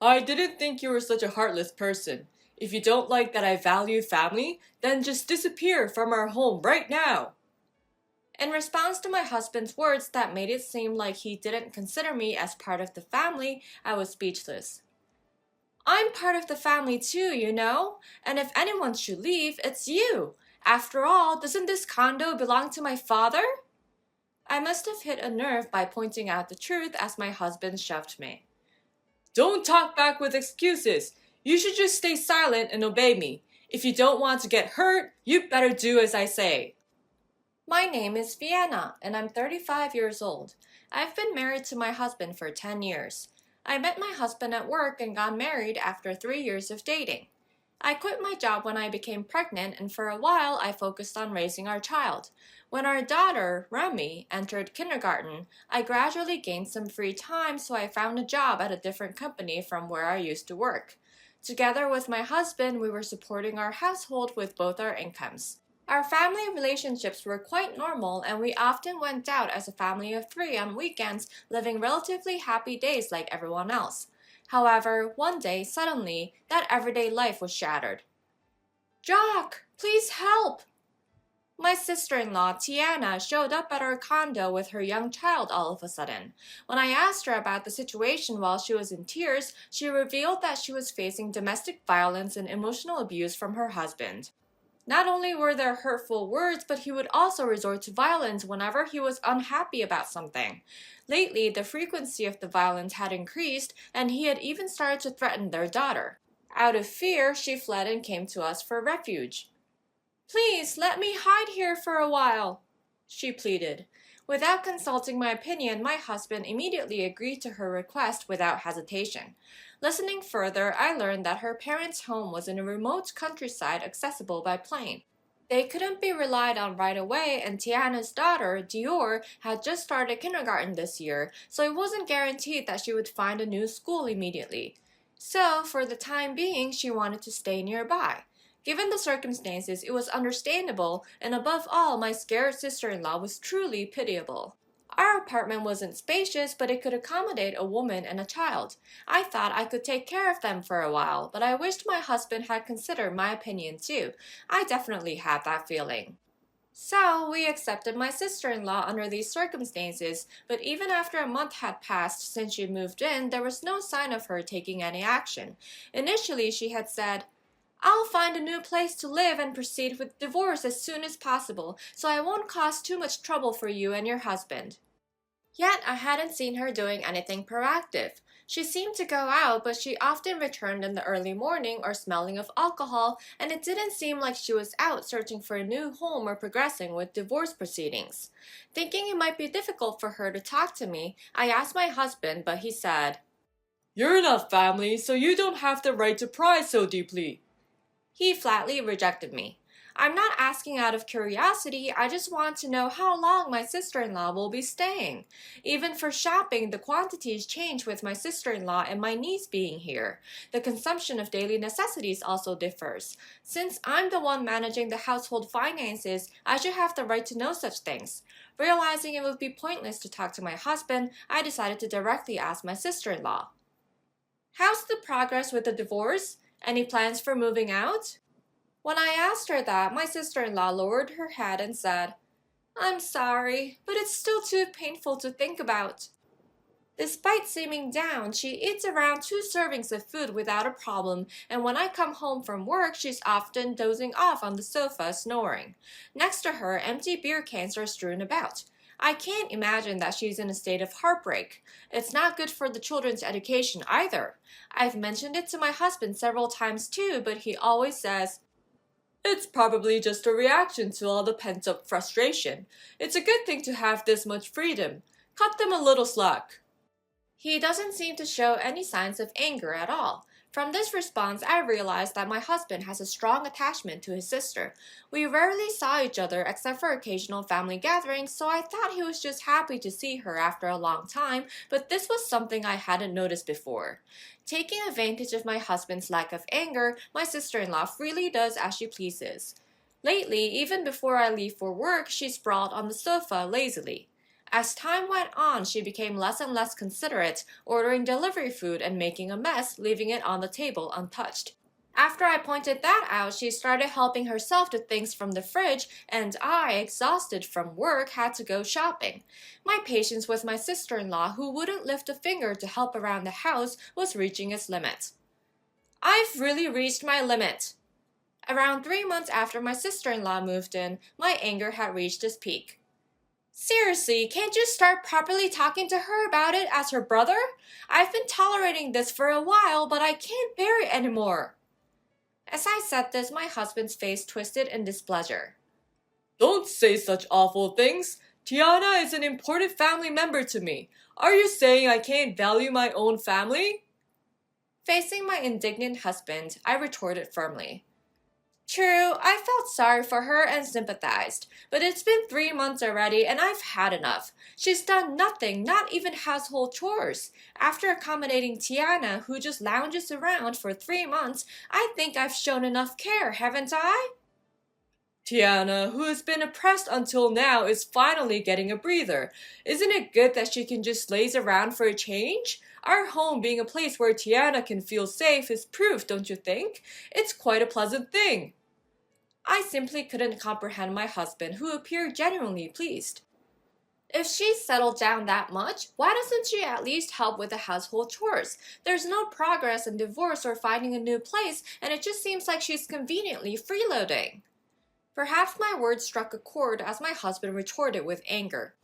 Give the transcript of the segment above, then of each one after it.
I didn't think you were such a heartless person. If you don't like that I value family, then just disappear from our home right now. In response to my husband's words that made it seem like he didn't consider me as part of the family, I was speechless. I'm part of the family too, you know? And if anyone should leave, it's you. After all, doesn't this condo belong to my father? I must have hit a nerve by pointing out the truth as my husband shoved me. Don't talk back with excuses. You should just stay silent and obey me. If you don't want to get hurt, you better do as I say. My name is Vienna, and I'm 35 years old. I've been married to my husband for 10 years. I met my husband at work and got married after 3 years of dating. I quit my job when I became pregnant, and for a while I focused on raising our child. When our daughter, Remy, entered kindergarten, I gradually gained some free time, so I found a job at a different company from where I used to work. Together with my husband, we were supporting our household with both our incomes. Our family relationships were quite normal, and we often went out as a family of three on weekends, living relatively happy days like everyone else. However, one day, suddenly, that everyday life was shattered. Jock, please help! My sister-in-law, Tiana, showed up at our condo with her young child all of a sudden. When I asked her about the situation while she was in tears, she revealed that she was facing domestic violence and emotional abuse from her husband. Not only were there hurtful words, but he would also resort to violence whenever he was unhappy about something. Lately, the frequency of the violence had increased, and he had even started to threaten their daughter. Out of fear, she fled and came to us for refuge. Please, let me hide here for a while, she pleaded. Without consulting my opinion, my husband immediately agreed to her request without hesitation. Listening further, I learned that her parents' home was in a remote countryside accessible by plane. They couldn't be relied on right away, and Tiana's daughter, Dior, had just started kindergarten this year, so it wasn't guaranteed that she would find a new school immediately. So, for the time being, she wanted to stay nearby. Given the circumstances, it was understandable, and above all, my scared sister-in-law was truly pitiable. Our apartment wasn't spacious, but it could accommodate a woman and a child. I thought I could take care of them for a while, but I wished my husband had considered my opinion too. I definitely had that feeling. So, we accepted my sister-in-law under these circumstances, but even after a month had passed since she moved in, there was no sign of her taking any action. Initially, she had said, I'll find a new place to live and proceed with divorce as soon as possible, so I won't cause too much trouble for you and your husband. Yet I hadn't seen her doing anything proactive. She seemed to go out, but she often returned in the early morning or smelling of alcohol, and it didn't seem like she was out searching for a new home or progressing with divorce proceedings. Thinking it might be difficult for her to talk to me, I asked my husband, but he said, You're not family, so you don't have the right to pry so deeply. He flatly rejected me. I'm not asking out of curiosity, I just want to know how long my sister-in-law will be staying. Even for shopping, the quantities change with my sister-in-law and my niece being here. The consumption of daily necessities also differs. Since I'm the one managing the household finances, I should have the right to know such things. Realizing it would be pointless to talk to my husband, I decided to directly ask my sister-in-law. How's the progress with the divorce? Any plans for moving out? When I asked her that, my sister-in-law lowered her head and said, I'm sorry, but it's still too painful to think about. Despite seeming down, she eats around 2 servings of food without a problem, and when I come home from work, she's often dozing off on the sofa, snoring. Next to her, empty beer cans are strewn about. I can't imagine that she's in a state of heartbreak. It's not good for the children's education either. I've mentioned it to my husband several times too, but he always says, It's probably just a reaction to all the pent-up frustration. It's a good thing to have this much freedom. Cut them a little slack. He doesn't seem to show any signs of anger at all. From this response, I realized that my husband has a strong attachment to his sister. We rarely saw each other except for occasional family gatherings, so I thought he was just happy to see her after a long time, but this was something I hadn't noticed before. Taking advantage of my husband's lack of anger, my sister-in-law freely does as she pleases. Lately, even before I leave for work, she sprawled on the sofa lazily. As time went on, she became less and less considerate, ordering delivery food and making a mess, leaving it on the table untouched. After I pointed that out, she started helping herself to things from the fridge, and I, exhausted from work, had to go shopping. My patience with my sister-in-law, who wouldn't lift a finger to help around the house, was reaching its limit. I've really reached my limit. Around 3 months after my sister-in-law moved in, my anger had reached its peak. Seriously, can't you start properly talking to her about it as her brother? I've been tolerating this for a while, but I can't bear it anymore. As I said this, my husband's face twisted in displeasure. Don't say such awful things. Tiana is an important family member to me. Are you saying I can't value my own family? Facing my indignant husband, I retorted firmly. True, I felt sorry for her and sympathized, but it's been 3 months already and I've had enough. She's done nothing, not even household chores. After accommodating Tiana, who just lounges around for 3 months, I think I've shown enough care, haven't I? Tiana, who has been oppressed until now, is finally getting a breather. Isn't it good that she can just laze around for a change? Our home being a place where Tiana can feel safe is proof, don't you think? It's quite a pleasant thing. I simply couldn't comprehend my husband, who appeared genuinely pleased. If she's settled down that much, why doesn't she at least help with the household chores? There's no progress in divorce or finding a new place, and it just seems like she's conveniently freeloading. Perhaps my words struck a chord as my husband retorted with anger.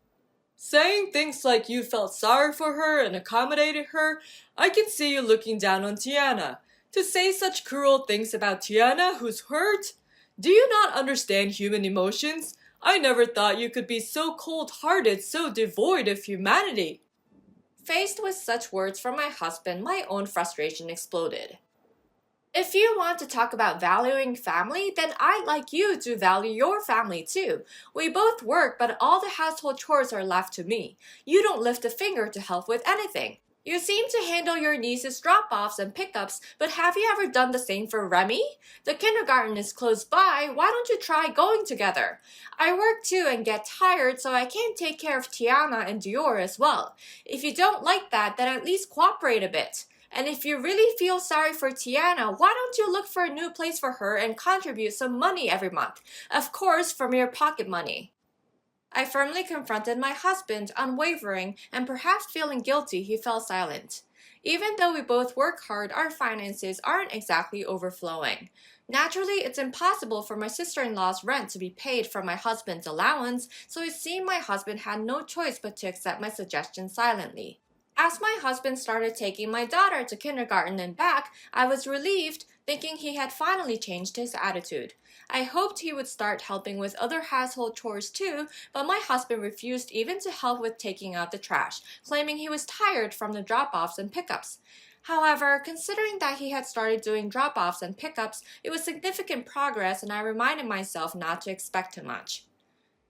Saying things like you felt sorry for her and accommodated her, I can see you looking down on Tiana. To say such cruel things about Tiana, who's hurt? Do you not understand human emotions? I never thought you could be so cold-hearted, so devoid of humanity. Faced with such words from my husband, my own frustration exploded. If you want to talk about valuing family, then I'd like you to value your family too. We both work, but all the household chores are left to me. You don't lift a finger to help with anything. You seem to handle your niece's drop-offs and pickups, but have you ever done the same for Remy? The kindergarten is close by, why don't you try going together? I work too and get tired, so I can't take care of Tiana and Dior as well. If you don't like that, then at least cooperate a bit. And if you really feel sorry for Tiana, why don't you look for a new place for her and contribute some money every month? Of course, from your pocket money. I firmly confronted my husband, unwavering, and perhaps feeling guilty, he fell silent. Even though we both work hard, our finances aren't exactly overflowing. Naturally, it's impossible for my sister-in-law's rent to be paid from my husband's allowance, so it seemed my husband had no choice but to accept my suggestion silently. As my husband started taking my daughter to kindergarten and back, I was relieved, thinking he had finally changed his attitude. I hoped he would start helping with other household chores too, but my husband refused even to help with taking out the trash, claiming he was tired from the drop-offs and pickups. However, considering that he had started doing drop-offs and pickups, it was significant progress and I reminded myself not to expect too much.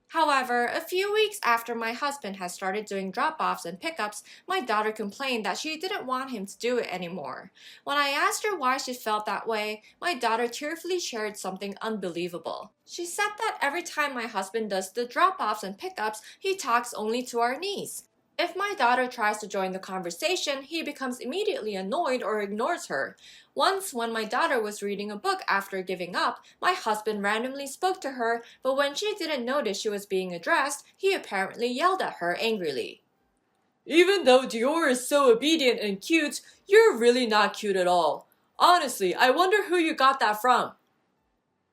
However, a few weeks after my husband had started doing drop-offs and pickups, my daughter complained that she didn't want him to do it anymore. When I asked her why she felt that way, my daughter tearfully shared something unbelievable. She said that every time my husband does the drop-offs and pickups, he talks only to our niece. If my daughter tries to join the conversation, he becomes immediately annoyed or ignores her. Once, when my daughter was reading a book after giving up, my husband randomly spoke to her, but when she didn't notice she was being addressed, he apparently yelled at her angrily. Even though Dior is so obedient and cute, you're really not cute at all. Honestly, I wonder who you got that from.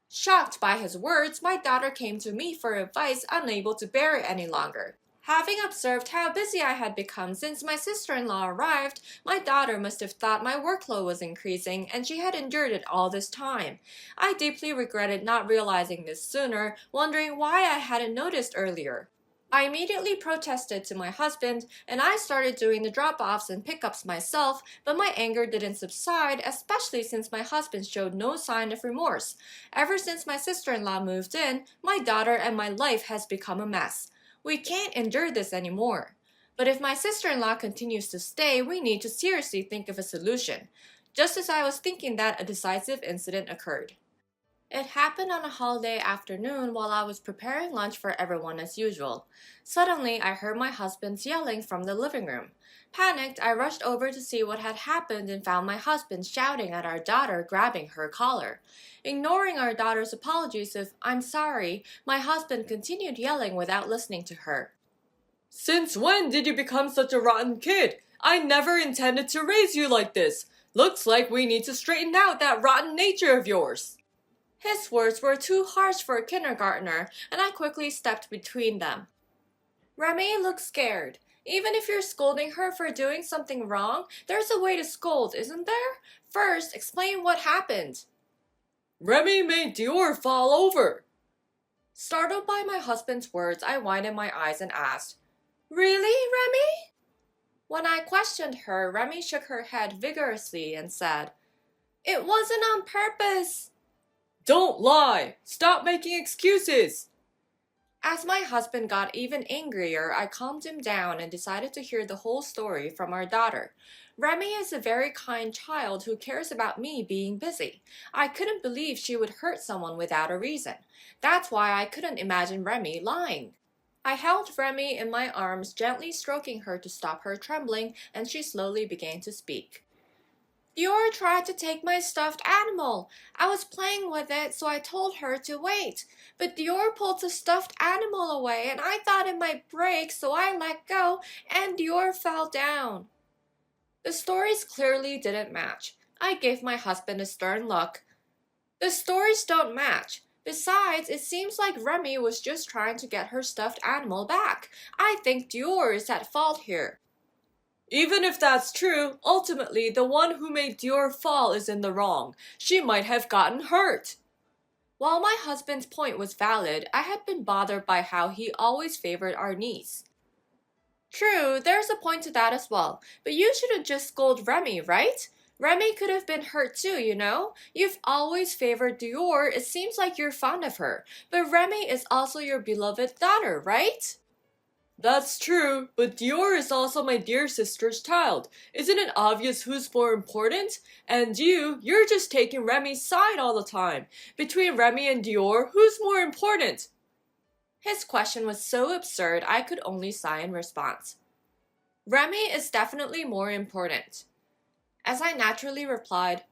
Shocked by his words, my daughter came to me for advice, unable to bear it any longer. Having observed how busy I had become since my sister-in-law arrived, my daughter must have thought my workload was increasing and she had endured it all this time. I deeply regretted not realizing this sooner, wondering why I hadn't noticed earlier. I immediately protested to my husband, and I started doing the drop-offs and pickups myself, but my anger didn't subside, especially since my husband showed no sign of remorse. Ever since my sister-in-law moved in, my daughter and my life has become a mess. We can't endure this anymore. But if my sister-in-law continues to stay, we need to seriously think of a solution. Just as I was thinking that, a decisive incident occurred. It happened on a holiday afternoon while I was preparing lunch for everyone as usual. Suddenly, I heard my husband yelling from the living room. Panicked, I rushed over to see what had happened and found my husband shouting at our daughter, grabbing her collar. Ignoring our daughter's apologies of, "I'm sorry," my husband continued yelling without listening to her. Since when did you become such a rotten kid? I never intended to raise you like this. Looks like we need to straighten out that rotten nature of yours. His words were too harsh for a kindergartner, and I quickly stepped between them. Remy looked scared. Even if you're scolding her for doing something wrong, there's a way to scold, isn't there? First, explain what happened. Remy made Dior fall over. Startled by my husband's words, I widened my eyes and asked, "Really, Remy?" When I questioned her, Remy shook her head vigorously and said, "It wasn't on purpose." Don't lie! Stop making excuses! As my husband got even angrier, I calmed him down and decided to hear the whole story from our daughter. Remy is a very kind child who cares about me being busy. I couldn't believe she would hurt someone without a reason. That's why I couldn't imagine Remy lying. I held Remy in my arms, gently stroking her to stop her trembling, and she slowly began to speak. "Dior tried to take my stuffed animal. I was playing with it, so I told her to wait. But Dior pulled the stuffed animal away, and I thought it might break, so I let go, and Dior fell down." The stories clearly didn't match. I gave my husband a stern look. "The stories don't match. Besides, it seems like Remy was just trying to get her stuffed animal back. I think Dior is at fault here." Even if that's true, ultimately the one who made Dior fall is in the wrong. She might have gotten hurt. While my husband's point was valid, I had been bothered by how he always favored our niece. True, there's a point to that as well, but you shouldn't just scold Remy, right? Remy could have been hurt too, you know? You've always favored Dior, it seems like you're fond of her, but Remy is also your beloved daughter, right? That's true, but Dior is also my dear sister's child. Isn't it obvious who's more important? And you're just taking Remy's side all the time. Between Remy and Dior, who's more important? His question was so absurd I could only sigh in response. Remy is definitely more important. As I naturally replied,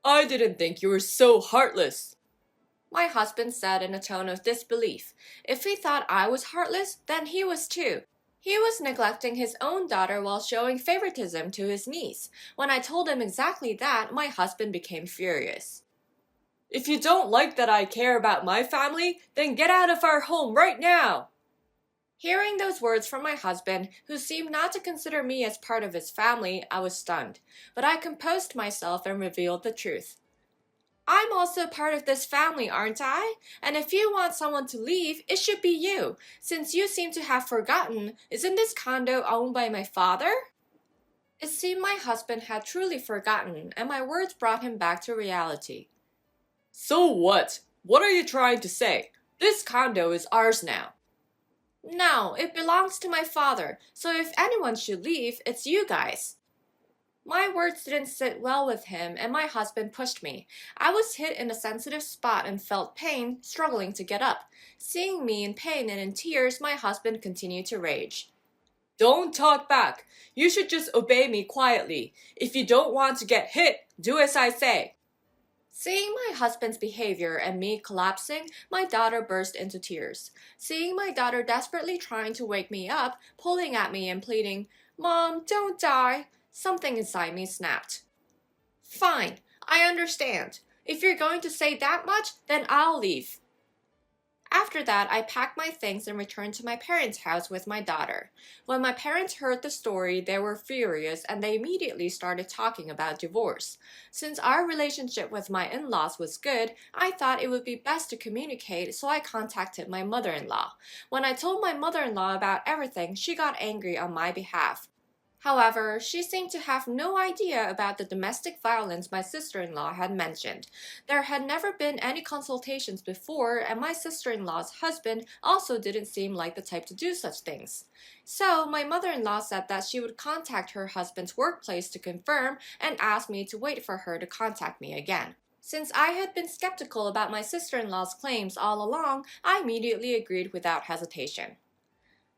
I didn't think you were so heartless. My husband said in a tone of disbelief. If he thought I was heartless, then he was too. He was neglecting his own daughter while showing favoritism to his niece. When I told him exactly that, my husband became furious. If you don't like that I care about my family, then get out of our home right now. Hearing those words from my husband, who seemed not to consider me as part of his family, I was stunned. But I composed myself and revealed the truth. "I'm also part of this family, aren't I? And if you want someone to leave, it should be you. Since you seem to have forgotten, isn't this condo owned by my father?" It seemed my husband had truly forgotten, and my words brought him back to reality. So what? What are you trying to say? This condo is ours now. No, it belongs to my father, so if anyone should leave, it's you guys. My words didn't sit well with him, and my husband pushed me. I was hit in a sensitive spot and felt pain, struggling to get up. Seeing me in pain and in tears, my husband continued to rage. Don't talk back. You should just obey me quietly. If you don't want to get hit, do as I say. Seeing my husband's behavior and me collapsing, my daughter burst into tears. Seeing my daughter desperately trying to wake me up, pulling at me and pleading, "Mom, don't die," something inside me snapped. "Fine, I understand. If you're going to say that much, then I'll leave." After that, I packed my things and returned to my parents' house with my daughter. When my parents heard the story, they were furious and they immediately started talking about divorce. Since our relationship with my in-laws was good, I thought it would be best to communicate, so I contacted my mother-in-law. When I told my mother-in-law about everything, she got angry on my behalf. However, she seemed to have no idea about the domestic violence my sister-in-law had mentioned. There had never been any consultations before, and my sister-in-law's husband also didn't seem like the type to do such things. So, my mother-in-law said that she would contact her husband's workplace to confirm and asked me to wait for her to contact me again. Since I had been skeptical about my sister-in-law's claims all along, I immediately agreed without hesitation.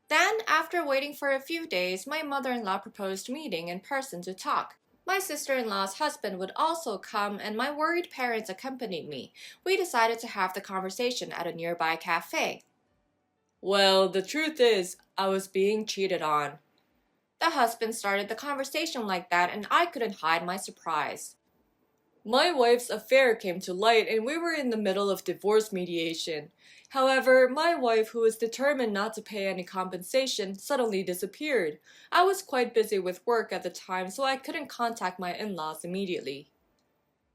Then, after waiting for a few days, my mother-in-law proposed meeting in person to talk. My sister-in-law's husband would also come, and my worried parents accompanied me. We decided to have the conversation at a nearby cafe. Well, the truth is, I was being cheated on. The husband started the conversation like that, and I couldn't hide my surprise. My wife's affair came to light and we were in the middle of divorce mediation. However, my wife, who was determined not to pay any compensation, suddenly disappeared. I was quite busy with work at the time, so I couldn't contact my in-laws immediately.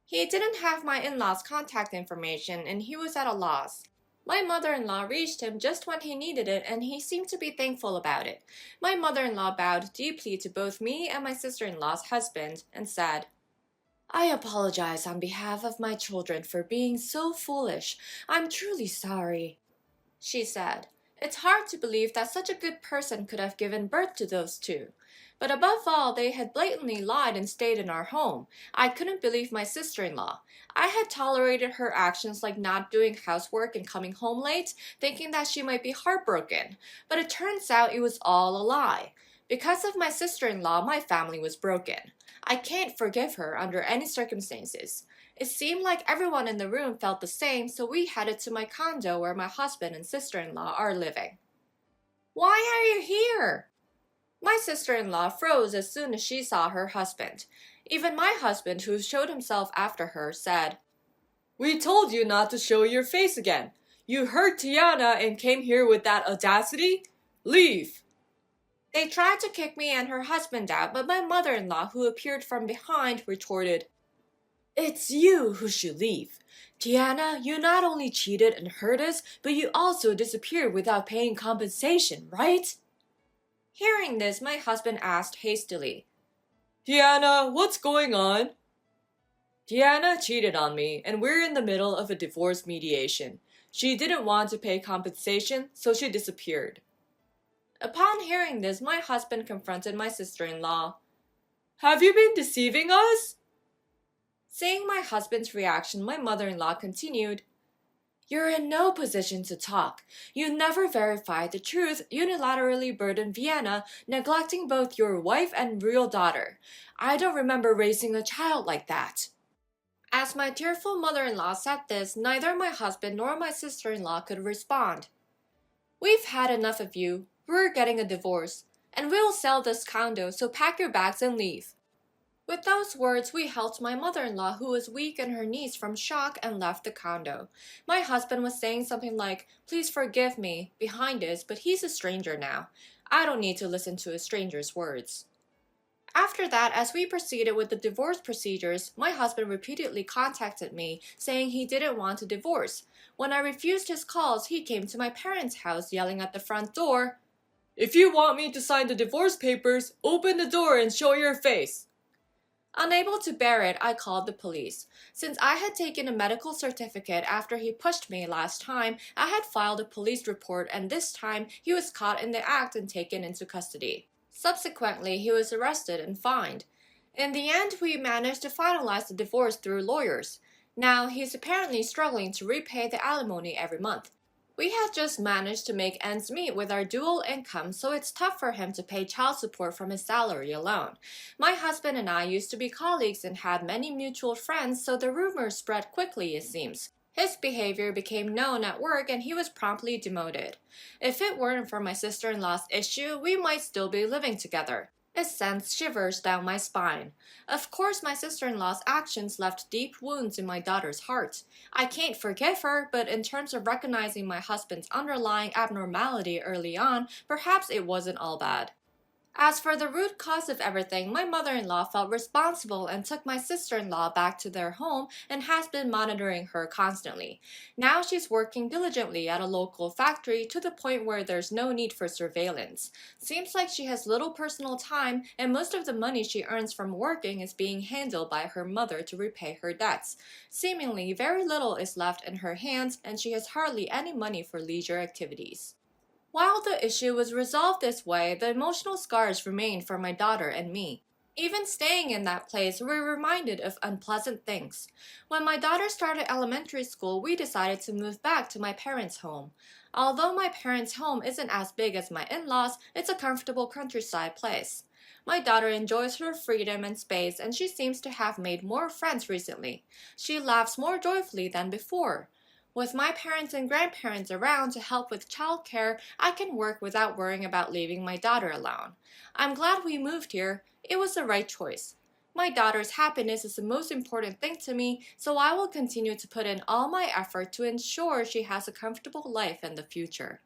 He didn't have my in-law's contact information, and he was at a loss. My mother-in-law reached him just when he needed it, and he seemed to be thankful about it. My mother-in-law bowed deeply to both me and my sister-in-law's husband and said, "I apologize on behalf of my children for being so foolish. I'm truly sorry," she said. It's hard to believe that such a good person could have given birth to those two. But above all, they had blatantly lied and stayed in our home. I couldn't believe my sister-in-law. I had tolerated her actions like not doing housework and coming home late, thinking that she might be heartbroken. But it turns out it was all a lie. Because of my sister-in-law, my family was broken. I can't forgive her under any circumstances. It seemed like everyone in the room felt the same, so we headed to my condo where my husband and sister-in-law are living. "Why are you here?" My sister-in-law froze as soon as she saw her husband. Even my husband, who showed himself after her, said, We told you not to show your face again. You hurt Tiana and came here with that audacity? Leave! They tried to kick me and her husband out, but my mother-in-law, who appeared from behind, retorted, It's you who should leave. Tiana, you not only cheated and hurt us, but you also disappeared without paying compensation, right? Hearing this, my husband asked hastily, Tiana, what's going on? Tiana cheated on me, and we're in the middle of a divorce mediation. She didn't want to pay compensation, so she disappeared. Upon hearing this, my husband confronted my sister-in-law. Have you been deceiving us? Seeing my husband's reaction, my mother-in-law continued, You're in no position to talk. You never verified the truth, unilaterally burdened Vienna, neglecting both your wife and real daughter. I don't remember raising a child like that. As my tearful mother-in-law said this, neither my husband nor my sister-in-law could respond. We've had enough of you. We're getting a divorce. And we'll sell this condo, so pack your bags and leave. With those words, we helped my mother-in-law, who was weak in her knees from shock, and left the condo. My husband was saying something like, "Please forgive me," behind us, but he's a stranger now. I don't need to listen to a stranger's words. After that, as we proceeded with the divorce procedures, my husband repeatedly contacted me, saying he didn't want a divorce. When I refused his calls, he came to my parents' house, yelling at the front door, If you want me to sign the divorce papers, open the door and show your face. Unable to bear it, I called the police. Since I had taken a medical certificate after he pushed me last time, I had filed a police report, and this time he was caught in the act and taken into custody. Subsequently, he was arrested and fined. In the end, we managed to finalize the divorce through lawyers. Now, he's apparently struggling to repay the alimony every month. We had just managed to make ends meet with our dual income, so it's tough for him to pay child support from his salary alone. My husband and I used to be colleagues and had many mutual friends, so the rumors spread quickly, it seems. His behavior became known at work and he was promptly demoted. If it weren't for my sister-in-law's issue, we might still be living together. It sends shivers down my spine. Of course, my sister-in-law's actions left deep wounds in my daughter's heart. I can't forgive her, but in terms of recognizing my husband's underlying abnormality early on, perhaps it wasn't all bad. As for the root cause of everything, my mother-in-law felt responsible and took my sister-in-law back to their home and has been monitoring her constantly. Now she's working diligently at a local factory to the point where there's no need for surveillance. Seems like she has little personal time, and most of the money she earns from working is being handled by her mother to repay her debts. Seemingly, very little is left in her hands, and she has hardly any money for leisure activities. While the issue was resolved this way, the emotional scars remained for my daughter and me. Even staying in that place, we were reminded of unpleasant things. When my daughter started elementary school, we decided to move back to my parents' home. Although my parents' home isn't as big as my in laws, it's a comfortable countryside place. My daughter enjoys her freedom and space, and she seems to have made more friends recently. She laughs more joyfully than before. With my parents and grandparents around to help with childcare, I can work without worrying about leaving my daughter alone. I'm glad we moved here. It was the right choice. My daughter's happiness is the most important thing to me, so I will continue to put in all my effort to ensure she has a comfortable life in the future.